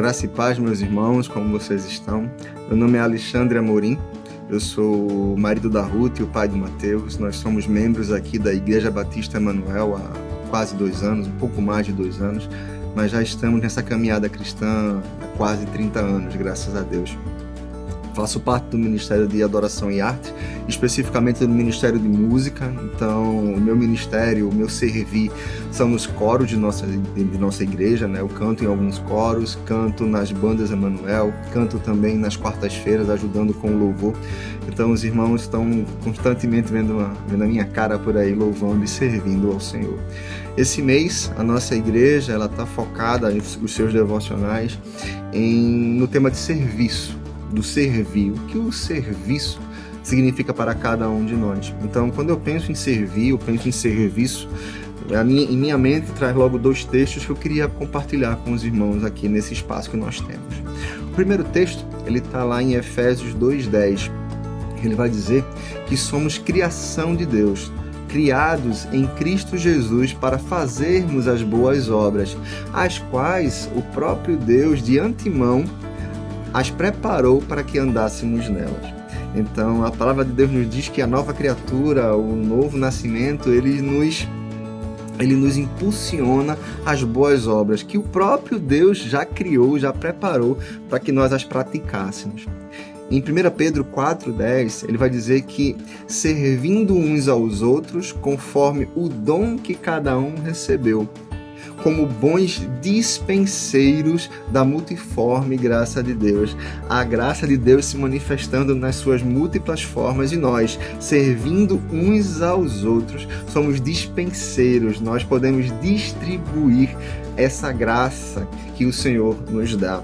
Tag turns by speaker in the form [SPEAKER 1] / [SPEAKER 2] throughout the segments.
[SPEAKER 1] Graça e paz, meus irmãos, como vocês estão? Meu nome é Alexandre Amorim, eu sou o marido da Ruth e o pai do Mateus. Nós somos membros aqui da Igreja Batista Emanuel há quase 2 anos, um pouco mais de 2 anos, mas já estamos nessa caminhada cristã há quase 30 anos, graças a Deus. Faço parte do Ministério de Adoração e Arte, especificamente do Ministério de Música. Então, o meu ministério, o meu servir, são nos coros de nossa igreja, né? Eu canto em alguns coros, canto nas bandas Emanuel, canto também nas quartas-feiras, ajudando com louvor. Então, os irmãos estão constantemente vendo a minha cara por aí, louvando e servindo ao Senhor. Esse mês, a nossa igreja está focada, os seus devocionais, no tema de serviço. Do servir, o que o serviço significa para cada um de nós. Então, quando eu penso em servir, eu penso em serviço, em minha mente traz logo 2 textos que eu queria compartilhar com os irmãos aqui nesse espaço que nós temos. O primeiro texto, ele está lá em Efésios 2:10. Ele vai dizer que somos criação de Deus, criados em Cristo Jesus para fazermos as boas obras, as quais o próprio Deus de antemão as preparou para que andássemos nelas. Então, a palavra de Deus nos diz que a nova criatura, o novo nascimento, ele nos impulsiona às boas obras, que o próprio Deus já criou, já preparou para que nós as praticássemos. Em 1 Pedro 4:10, ele vai dizer que servindo uns aos outros, conforme o dom que cada um recebeu, como bons dispenseiros da multiforme graça de Deus. A graça de Deus se manifestando nas suas múltiplas formas e nós, servindo uns aos outros, somos dispenseiros. Nós podemos distribuir essa graça que o Senhor nos dá.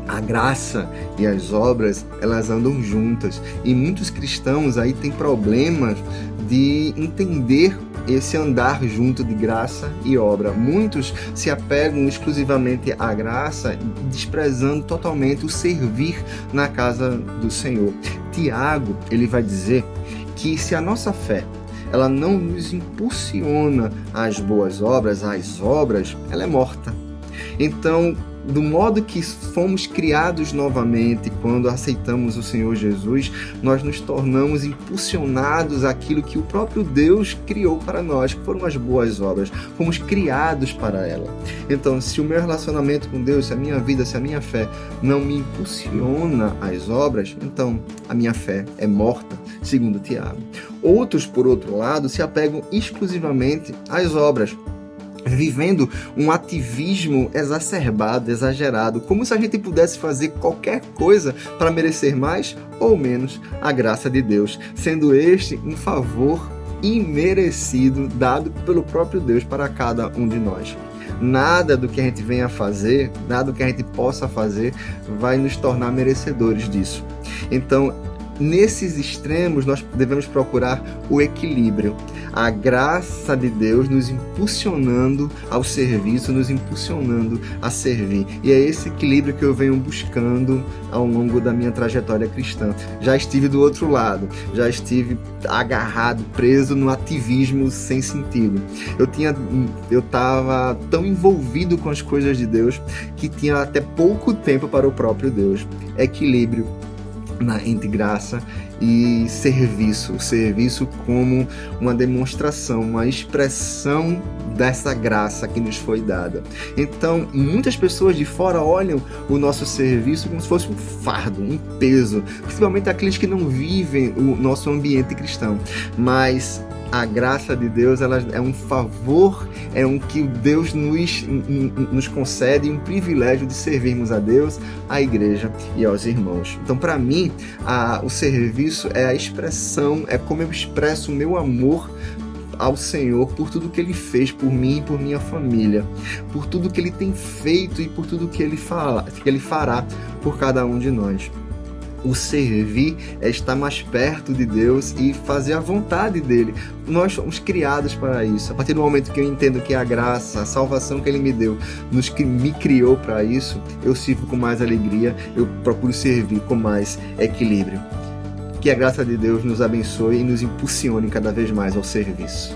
[SPEAKER 1] A graça e as obras, elas andam juntas. E muitos cristãos aí têm problemas de entender esse andar junto de graça e obra. Muitos se apegam exclusivamente à graça, desprezando totalmente o servir na casa do Senhor. Tiago, ele vai dizer que se a nossa fé ela não nos impulsiona às boas obras, ela é morta. Então, do modo que fomos criados novamente quando aceitamos o Senhor Jesus, nós nos tornamos impulsionados àquilo que o próprio Deus criou para nós, que foram as boas obras. Fomos criados para ela. Então, se o meu relacionamento com Deus, se a minha vida, se a minha fé não me impulsiona às obras, então a minha fé é morta, segundo Tiago. Outros, por outro lado, se apegam exclusivamente às obras, vivendo um ativismo exacerbado, exagerado, como se a gente pudesse fazer qualquer coisa para merecer mais ou menos a graça de Deus, sendo este um favor imerecido dado pelo próprio Deus para cada um de nós. Nada do que a gente venha fazer, nada do que a gente possa fazer vai nos tornar merecedores disso. Então, nesses extremos, nós devemos procurar o equilíbrio. A graça de Deus nos impulsionando ao serviço, nos impulsionando a servir. E é esse equilíbrio que eu venho buscando ao longo da minha trajetória cristã. Já estive do outro lado, já estive agarrado, preso no ativismo sem sentido. Eu estava tão envolvido com as coisas de Deus que tinha até pouco tempo para o próprio Deus. Equilíbrio entre graça e serviço. O serviço como uma demonstração, uma expressão dessa graça que nos foi dada. Então, muitas pessoas de fora olham o nosso serviço como se fosse um fardo, um peso, principalmente aqueles que não vivem o nosso ambiente cristão. Mas a graça de Deus, ela é um favor, é um que Deus nos concede, um privilégio de servirmos a Deus, à igreja e aos irmãos. Então, para mim, o serviço é a expressão, é como eu expresso o meu amor ao Senhor por tudo que Ele fez por mim e por minha família, por tudo que Ele tem feito e por tudo que Ele fará por cada um de nós. O servir é estar mais perto de Deus e fazer a vontade dele. Nós somos criados para isso. A partir do momento que eu entendo que a graça, a salvação que Ele me deu, me criou para isso, eu sirvo com mais alegria, eu procuro servir com mais equilíbrio. Que a graça de Deus nos abençoe e nos impulsione cada vez mais ao serviço.